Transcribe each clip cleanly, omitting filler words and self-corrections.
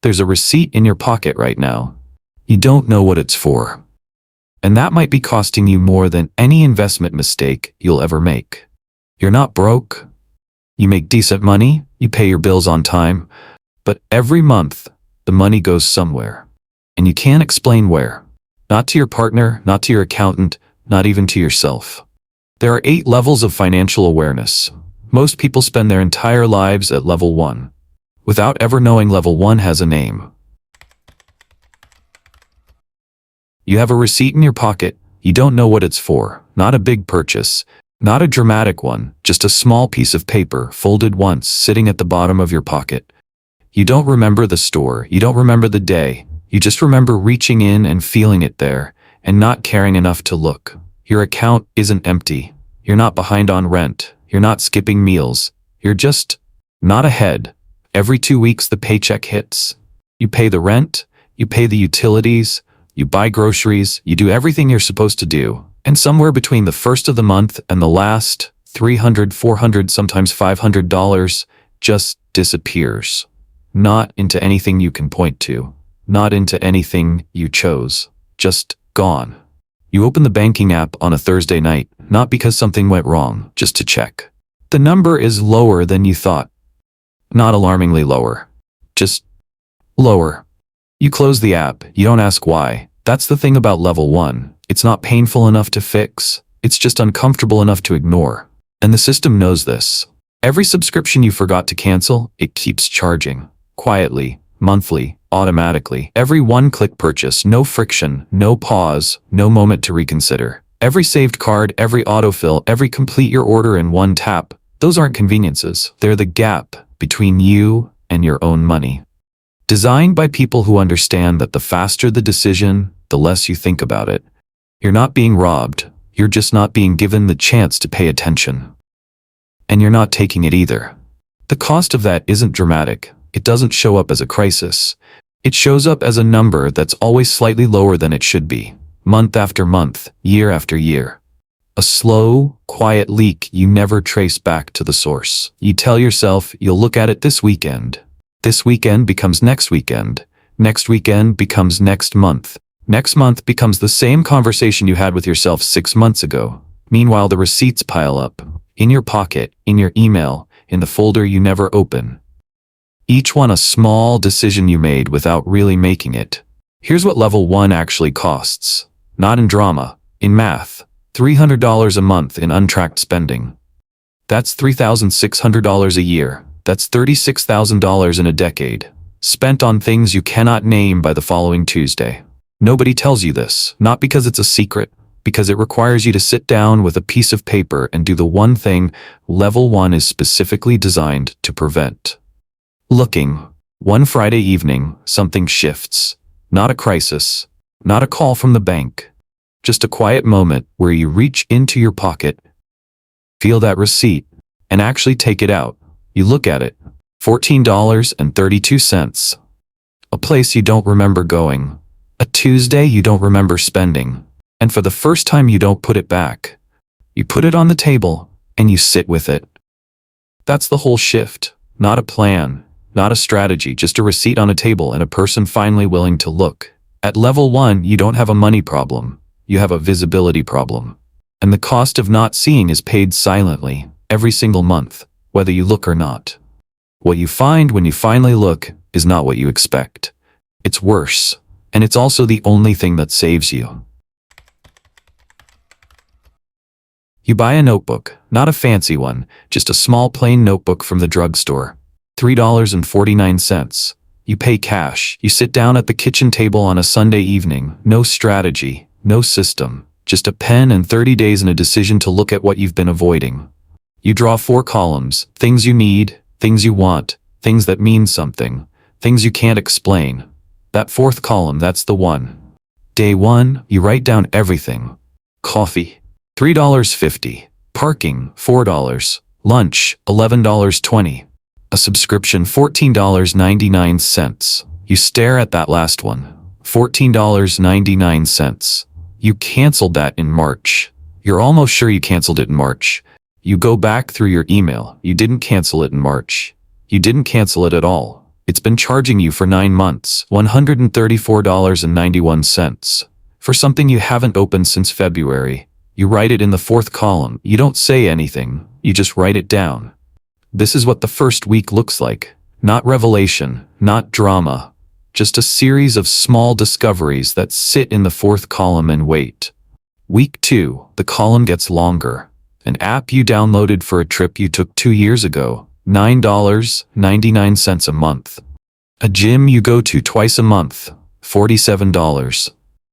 There's a receipt in your pocket right now. You don't know what it's for. And that might be costing you more than any investment mistake you'll ever make. You're not broke. You make decent money, you pay your bills on time, but every month, the money goes somewhere. And you can't explain where. Not to your partner, not to your accountant, not even to yourself. There are 8 levels of financial awareness. Most people spend their entire lives at level 1, without ever knowing level 1 has a name. You have a receipt in your pocket, you don't know what it's for, not a big purchase, not a dramatic one, just a small piece of paper folded once sitting at the bottom of your pocket. You don't remember the store, you don't remember the day, you just remember reaching in and feeling it there, and not caring enough to look. Your account isn't empty. You're not behind on rent. You're not skipping meals. You're just not ahead. Every 2 weeks the paycheck hits. You pay the rent, you pay the utilities, you buy groceries, you do everything you're supposed to do. And somewhere between the first of the month and the last, $300, $400, sometimes $500 just disappears. Not into anything you can point to. Not into anything you chose. Just gone. You open the banking app on a Thursday night, not because something went wrong, just to check. The number is lower than you thought. Not alarmingly lower. Just lower. You close the app, you don't ask why. That's the thing about level 1. It's not painful enough to fix. It's just uncomfortable enough to ignore. And the system knows this. Every subscription you forgot to cancel, it keeps charging. Quietly, monthly, automatically. Every one-click purchase, no friction, no pause, no moment to reconsider. Every saved card, every autofill, every complete your order in one tap. Those aren't conveniences. They're the gap between you and your own money. Designed by people who understand that the faster the decision, the less you think about it. You're not being robbed. You're just not being given the chance to pay attention. And you're not taking it either. The cost of that isn't dramatic. It doesn't show up as a crisis. It shows up as a number that's always slightly lower than it should be, month after month, year after year. A slow, quiet leak you never trace back to the source. You tell yourself you'll look at it this weekend. This weekend becomes next weekend. Next weekend becomes next month. Next month becomes the same conversation you had with yourself 6 months ago. Meanwhile, the receipts pile up. In your pocket, in your email, in the folder you never open. Each one a small decision you made without really making it. Here's what level 1 actually costs. Not in drama, in math. $300 a month in untracked spending. That's $3,600 a year. That's $36,000 in a decade. Spent on things you cannot name by the following Tuesday. Nobody tells you this, not because it's a secret, because it requires you to sit down with a piece of paper and do the one thing level 1 is specifically designed to prevent. Looking. One Friday evening, something shifts. Not a crisis. Not a call from the bank. Just a quiet moment where you reach into your pocket, feel that receipt, and actually take it out. You look at it. $14.32. A place you don't remember going. A Tuesday you don't remember spending. And for the first time you don't put it back. You put it on the table, and you sit with it. That's the whole shift. Not a plan. Not a strategy, just a receipt on a table and a person finally willing to look. At level 1, you don't have a money problem. You have a visibility problem. And the cost of not seeing is paid silently, every single month, whether you look or not. What you find when you finally look is not what you expect. It's worse, and it's also the only thing that saves you. You buy a notebook, not a fancy one, just a small plain notebook from the drugstore. $3.49. You pay cash. You sit down at the kitchen table on a Sunday evening. No strategy, no system, just a pen and 30 days and a decision to look at what you've been avoiding. You draw 4 columns, things you need, things you want, things that mean something, things you can't explain. That 4th column, that's the one. Day 1, you write down everything. Coffee, $3.50. Parking, $4. Lunch, $11.20. A subscription, $14.99. You stare at that last one. $14.99. You canceled that in March. You're almost sure you canceled it in March. You go back through your email. You didn't cancel it in March. You didn't cancel it at all. It's been charging you for 9 months, $134.91, for something you haven't opened since February. You write it in the fourth column. You don't say anything, you just write it down. This is what the first week looks like. Not revelation, not drama, just a series of small discoveries that sit in the fourth column and wait. Week 2, the column gets longer. An app you downloaded for a trip you took 2 years ago, $9.99 a month. A gym you go to twice a month, $47.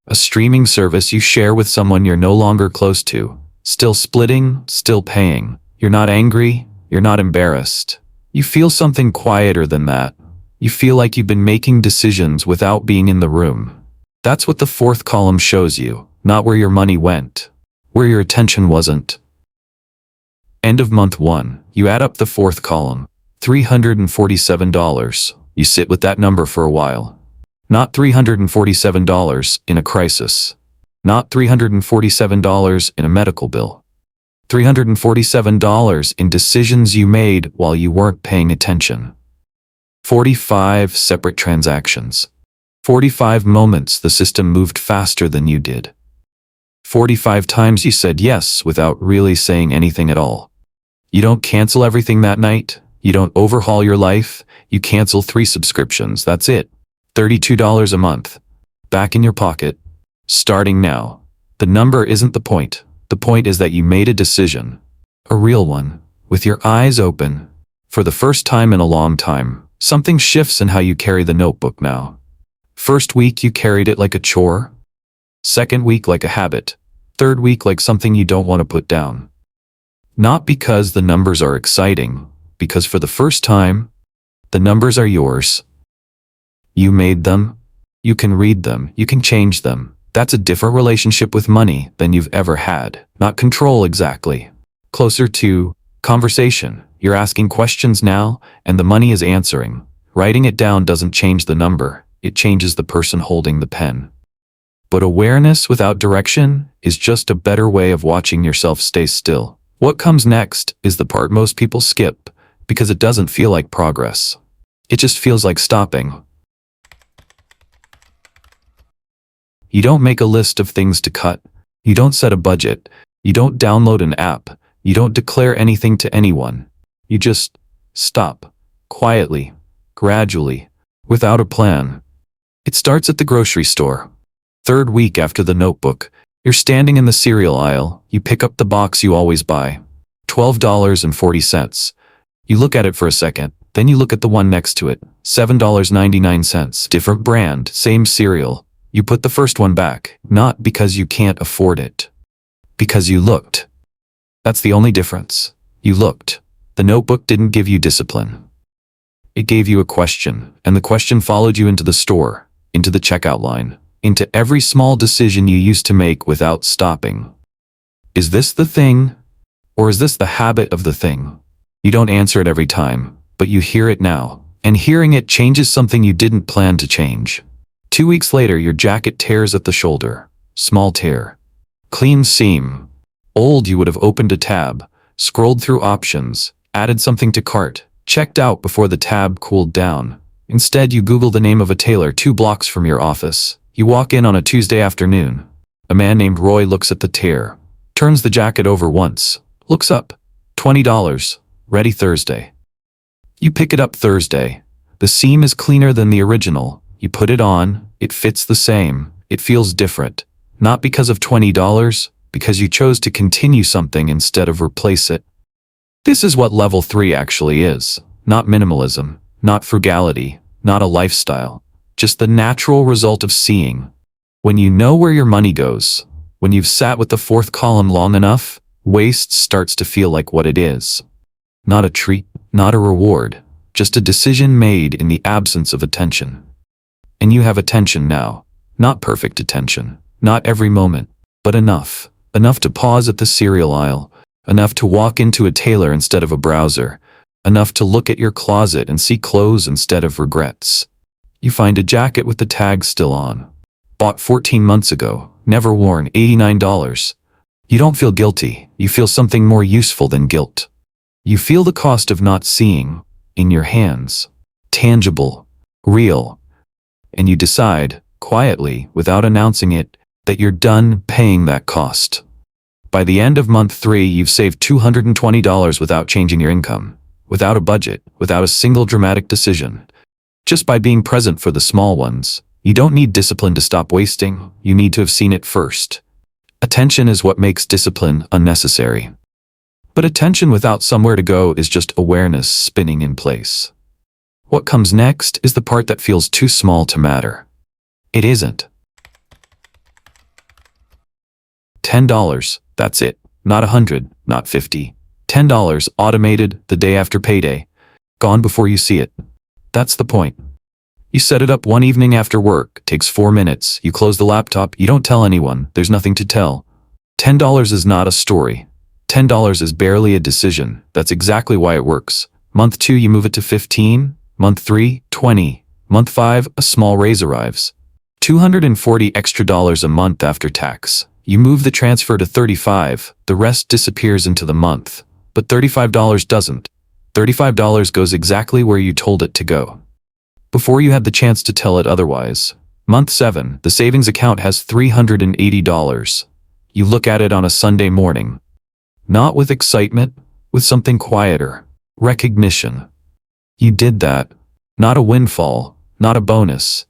A streaming service you share with someone you're no longer close to, still splitting, still paying. You're not angry, you're not embarrassed. You feel something quieter than that. You feel like you've been making decisions without being in the room. That's what the fourth column shows you, not where your money went, where your attention wasn't. End of month 1, you add up the fourth column, $347. You sit with that number for a while. Not $347 in a crisis. Not $347 in a medical bill. $347 in decisions you made while you weren't paying attention. 45 separate transactions. 45 moments the system moved faster than you did. 45 times you said yes without really saying anything at all. You don't cancel everything that night. You don't overhaul your life. You cancel 3 subscriptions, that's it. $32 a month. Back in your pocket. Starting now. The number isn't the point. The point is that you made a decision. A real one. With your eyes open. For the first time in a long time, something shifts in how you carry the notebook now. First week you carried it like a chore. Second week like a habit. Third week like something you don't want to put down. Not because the numbers are exciting, because for the first time, the numbers are yours. You made them. You can read them. You can change them. That's a different relationship with money than you've ever had. Not control exactly. Closer to conversation. You're asking questions now, and the money is answering. Writing it down doesn't change the number. It changes the person holding the pen. But awareness without direction is just a better way of watching yourself stay still. What comes next is the part most people skip, because it doesn't feel like progress. It just feels like stopping. You don't make a list of things to cut. You don't set a budget. You don't download an app. You don't declare anything to anyone. You just stop. Quietly. Gradually. Without a plan. It starts at the grocery store. Third week after the notebook. You're standing in the cereal aisle. You pick up the box you always buy. $12.40. You look at it for a second. Then you look at the one next to it. $7.99. Different brand. Same cereal. You put the first one back, not because you can't afford it. Because you looked. That's the only difference. You looked. The notebook didn't give you discipline. It gave you a question, and the question followed you into the store, into the checkout line, into every small decision you used to make without stopping. Is this the thing? Or is this the habit of the thing? You don't answer it every time, but you hear it now, and hearing it changes something you didn't plan to change. 2 weeks later, your jacket tears at the shoulder. Small tear. Clean seam. Old, you would have opened a tab, scrolled through options, added something to cart, checked out before the tab cooled down. Instead, you Google the name of a tailor 2 blocks from your office. You walk in on a Tuesday afternoon. A man named Roy looks at the tear, turns the jacket over once, looks up. $20. Ready Thursday. You pick it up Thursday. The seam is cleaner than the original. You put it on, it fits the same, it feels different. Not because of $20, because you chose to continue something instead of replace it. This is what level 3 actually is. Not minimalism, not frugality, not a lifestyle. Just the natural result of seeing. When you know where your money goes, when you've sat with the fourth column long enough, waste starts to feel like what it is. Not a treat, not a reward, just a decision made in the absence of attention. And you have attention now. Not perfect attention. Not every moment. But enough. Enough to pause at the cereal aisle. Enough to walk into a tailor instead of a browser. Enough to look at your closet and see clothes instead of regrets. You find a jacket with the tag still on. Bought 14 months ago. Never worn. $89. You don't feel guilty. You feel something more useful than guilt. You feel the cost of not seeing. In your hands. Tangible. real. And you decide, quietly, without announcing it, that you're done paying that cost. By the end of month 3, you've saved $220 without changing your income, without a budget, without a single dramatic decision. Just by being present for the small ones. You don't need discipline to stop wasting, you need to have seen it first. Attention is what makes discipline unnecessary. But attention without somewhere to go is just awareness spinning in place. What comes next is the part that feels too small to matter. It isn't. $10, that's it. Not 100, not 50. $10 automated the day after payday. Gone before you see it. That's the point. You set it up one evening after work, takes 4 minutes, you close the laptop, you don't tell anyone, there's nothing to tell. $10 is not a story. $10 is barely a decision, that's exactly why it works. Month 2 you move it to 15, month 3, 20, month 5 a small raise arrives. $240 extra a month after tax. You move the transfer to 35, the rest disappears into the month. But $35 doesn't. $35 goes exactly where you told it to go. Before you had the chance to tell it otherwise. Month 7, the savings account has $380. You look at it on a Sunday morning. Not with excitement, with something quieter. Recognition. You did that. Not a windfall, not a bonus.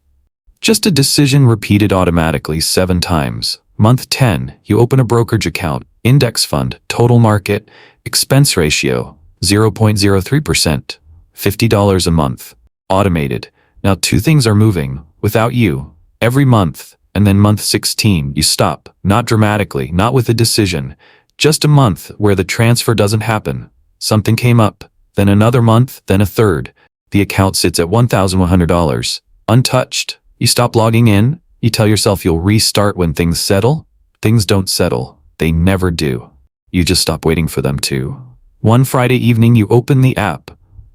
Just a decision repeated automatically 7 times. Month 10, you open a brokerage account, index fund, total market, expense ratio, 0.03%, $50 a month. Automated. Now 2 things are moving, without you, every month, and then month 16, you stop, not dramatically, not with a decision, just a month where the transfer doesn't happen. Something came up, then another month, then a third. The account sits at $1,100, untouched. You stop logging in, you tell yourself you'll restart when things settle. Things don't settle, they never do. You just stop waiting for them to. One Friday evening you open the app,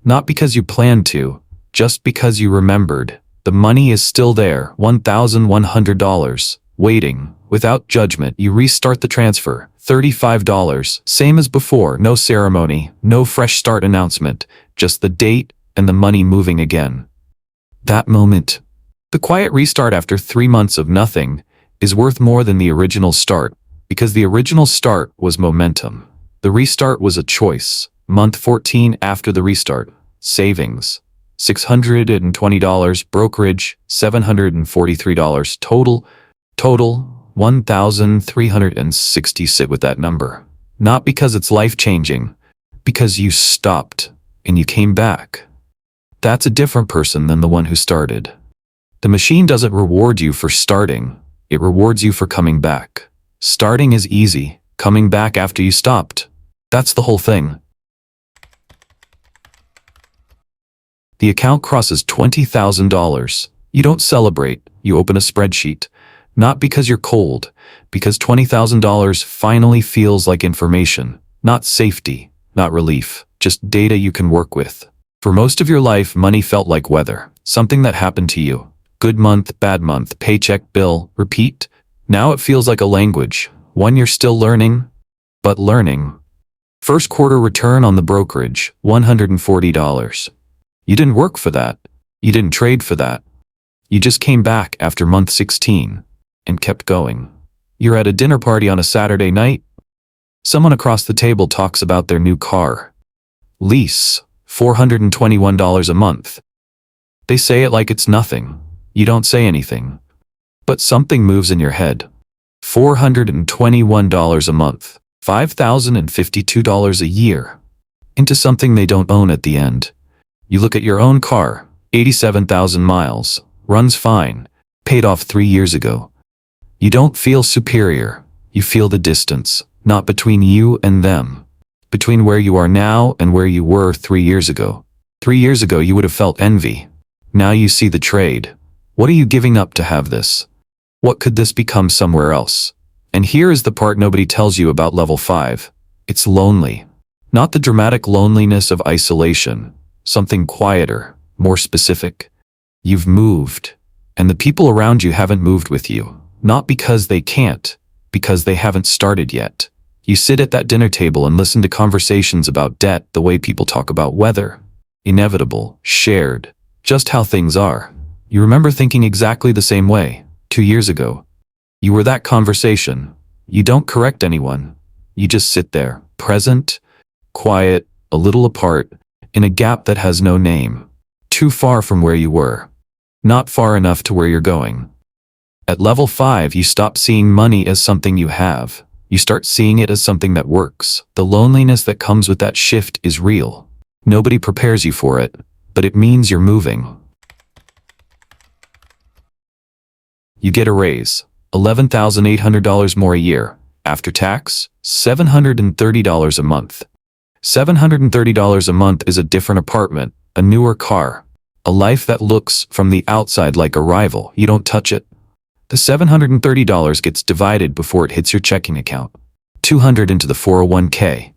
not because you planned to, just because you remembered. The money is still there, $1,100, waiting. Without judgment, you restart the transfer, $35, same as before, no ceremony, no fresh start announcement, just the date and the money moving again. That moment, the quiet restart after 3 months of nothing, is worth more than the original start, because the original start was momentum. The restart was a choice. Month 14 after the restart, savings, $620, brokerage, $743, total, $1,360. Sit with that number. Not because it's life-changing, because you stopped and you came back. That's a different person than the one who started. The machine doesn't reward you for starting, it rewards you for coming back. Starting is easy, coming back after you stopped. That's the whole thing. The account crosses $20,000. You don't celebrate, you open a spreadsheet. Not because you're cold, because $20,000 finally feels like information. Not safety, not relief, just data you can work with. For most of your life, money felt like weather, something that happened to you. Good month, bad month, paycheck, bill, repeat. Now it feels like a language, one you're still learning, but learning. First quarter return on the brokerage, $140. You didn't work for that. You didn't trade for that. You just came back after month 16 and kept going. You're at a dinner party on a Saturday night. Someone across the table talks about their new car. Lease, $421 a month. They say it like it's nothing. You don't say anything. But something moves in your head. $421 a month, $5,052 a year. Into something they don't own at the end. You look at your own car, 87,000 miles, runs fine, paid off 3 years ago. You don't feel superior. You feel the distance, not between you and them. Between where you are now and where you were 3 years ago. 3 years ago you would have felt envy. Now you see the trade. What are you giving up to have this? What could this become somewhere else? And here is the part nobody tells you about level 5. It's lonely. Not the dramatic loneliness of isolation. Something quieter, more specific. You've moved. And the people around you haven't moved with you. Not because they can't, because they haven't started yet. You sit at that dinner table and listen to conversations about debt the way people talk about weather. Inevitable, shared, just how things are. You remember thinking exactly the same way 2 years ago. You were that conversation. You don't correct anyone. You just sit there, present, quiet, a little apart, in a gap that has no name. Too far from where you were. Not far enough to where you're going. At level 5, you stop seeing money as something you have. You start seeing it as something that works. The loneliness that comes with that shift is real. Nobody prepares you for it, but it means you're moving. You get a raise, $11,800 more a year. After tax, $730 a month. $730 a month is a different apartment, a newer car, a life that looks from the outside like a rival. You don't touch it. The $730 gets divided before it hits your checking account. $200 into the 401k.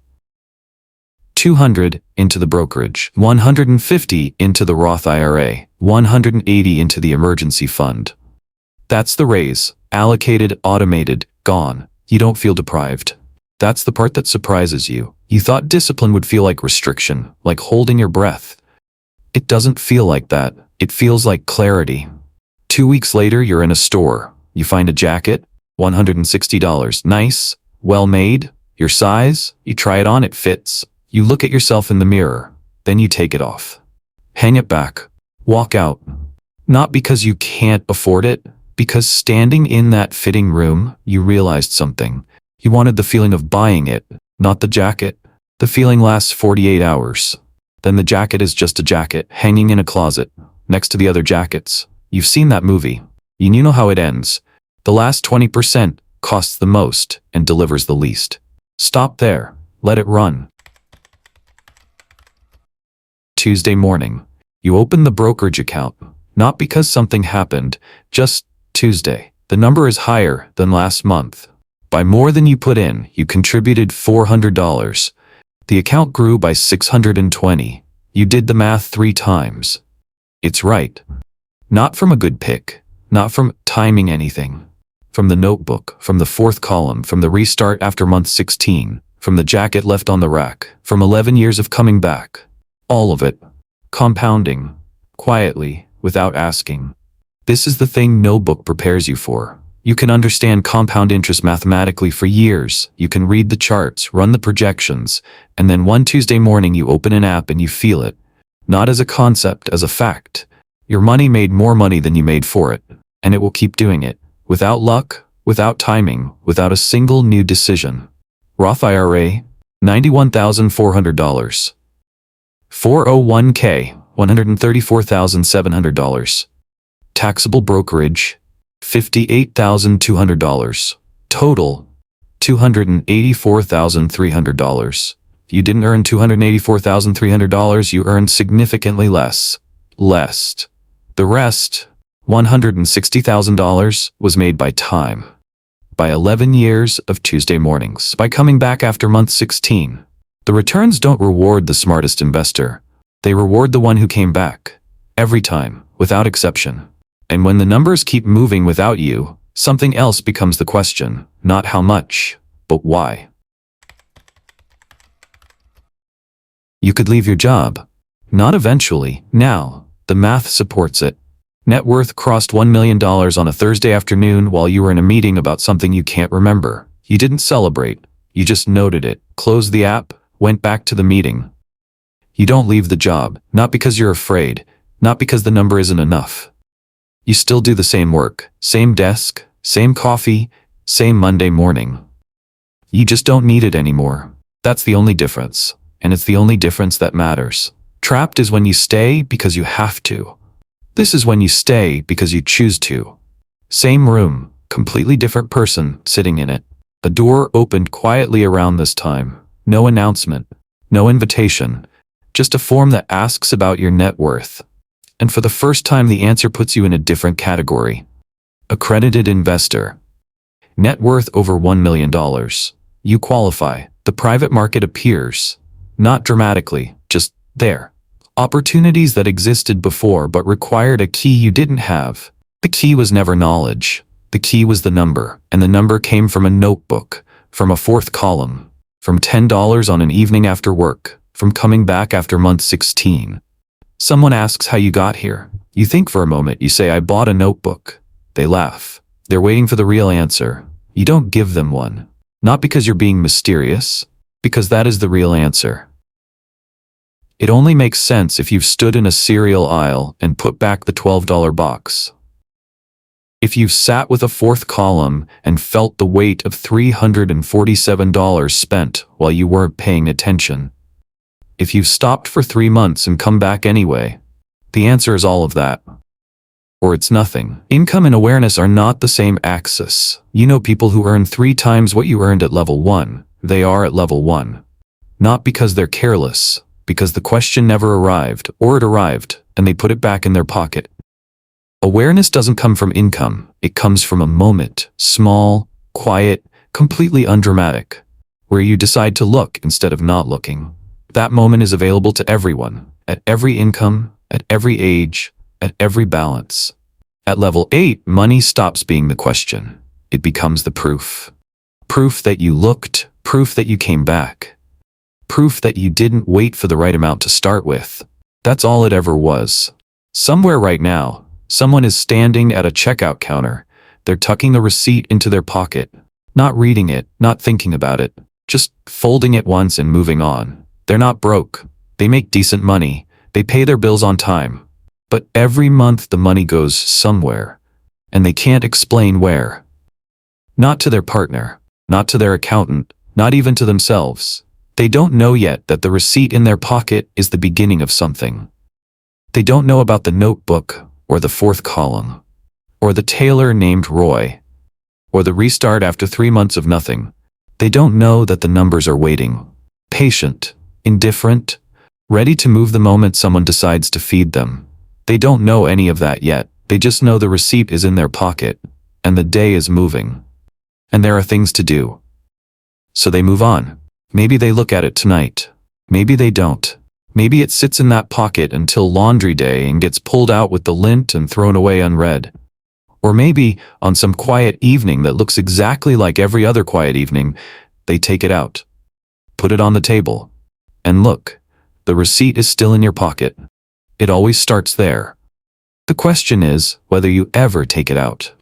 $200 into the brokerage. $150 into the Roth IRA. $180 into the emergency fund. That's the raise. Allocated, automated, gone. You don't feel deprived. That's the part that surprises you. You thought discipline would feel like restriction, like holding your breath. It doesn't feel like that. It feels like clarity. 2 weeks later, you're in a store. You find a jacket, $160. Nice, well made, your size, you try it on, it fits. You look at yourself in the mirror, then you take it off. Hang it back. Walk out. Not because you can't afford it, because standing in that fitting room, you realized something. You wanted the feeling of buying it, not the jacket. The feeling lasts 48 hours. Then the jacket is just a jacket, hanging in a closet, next to the other jackets. You've seen that movie. You know how it ends. The last 20% costs the most and delivers the least. Stop there. Let it run. Tuesday morning. You open the brokerage account. Not because something happened, just Tuesday. The number is higher than last month. By more than you put in, you contributed $400. The account grew by $620. You did the math 3 times. It's right. Not from a good pick, not from timing anything. From the notebook, from the 4th column, from the restart after month 16, from the jacket left on the rack, from 11 years of coming back. All of it. Compounding. Quietly, without asking. This is the thing no book prepares you for. You can understand compound interest mathematically for years. You can read the charts, run the projections, and then one Tuesday morning you open an app and you feel it. Not as a concept, as a fact. Your money made more money than you made for it, and it will keep doing it. Without luck, without timing, without a single new decision. Roth IRA, $91,400. 401k, $134,700. Taxable brokerage, $58,200. Total, $284,300. You didn't earn $284,300, you earned significantly less. The rest, $160,000, was made by time. By 11 years of Tuesday mornings. By coming back after month 16. The returns don't reward the smartest investor. They reward the one who came back. Every time, without exception. And when the numbers keep moving without you, something else becomes the question. Not how much, but why. You could leave your job. Not eventually, now. The math supports it. Net worth crossed $1 million on a Thursday afternoon while you were in a meeting about something you can't remember. You didn't celebrate. You just noted it, closed the app, went back to the meeting. You don't leave the job, not because you're afraid, not because the number isn't enough. You still do the same work, same desk, same coffee, same Monday morning. You just don't need it anymore. That's the only difference, and it's the only difference that matters. Trapped is when you stay because you have to. This is when you stay because you choose to. Same room, completely different person sitting in it. A door opened quietly around this time. No announcement, no invitation, just a form that asks about your net worth. And for the first time, the answer puts you in a different category. Accredited investor. Net worth over $1 million. You qualify. The private market appears. Not dramatically, just there. Opportunities that existed before but required a key you didn't have. The key was never knowledge. The key was the number, and the number came from a notebook, from a 4th column, from $10 on an evening after work, from coming back after month 16. Someone asks how you got here. You think for a moment, you say, I bought a notebook. They laugh. They're waiting for the real answer. You don't give them one. Not because you're being mysterious, because that is the real answer. It only makes sense if you've stood in a cereal aisle and put back the $12 box. If you've sat with a fourth column and felt the weight of $347 spent while you weren't paying attention. If you've stopped for 3 months and come back anyway, the answer is all of that. Or it's nothing. Income and awareness are not the same axis. You know people who earn 3 times what you earned at level 1. They are at level 1. Not because they're careless, because the question never arrived, or it arrived, and they put it back in their pocket. Awareness doesn't come from income. It comes from a moment, small, quiet, completely undramatic, where you decide to look instead of not looking. That moment is available to everyone, at every income, at every age, at every balance. At level 8, money stops being the question. It becomes the proof. Proof that you looked, proof that you came back. Proof that you didn't wait for the right amount to start with. That's all it ever was. Somewhere right now, someone is standing at a checkout counter. They're tucking the receipt into their pocket, not reading it, not thinking about it, just folding it once and moving on. They're not broke. They make decent money. They pay their bills on time. But every month the money goes somewhere, and they can't explain where. Not to their partner, not to their accountant, not even to themselves. They don't know yet that the receipt in their pocket is the beginning of something. They don't know about the notebook, or the fourth column, or the tailor named Roy, or the restart after 3 months of nothing. They don't know that the numbers are waiting, patient, indifferent, ready to move the moment someone decides to feed them. They don't know any of that yet. They just know the receipt is in their pocket, and the day is moving. And there are things to do. So they move on. Maybe they look at it tonight. Maybe they don't. Maybe it sits in that pocket until laundry day and gets pulled out with the lint and thrown away unread. Or maybe, on some quiet evening that looks exactly like every other quiet evening, they take it out, put it on the table, and look, the receipt is still in your pocket. It always starts there. The question is whether you ever take it out.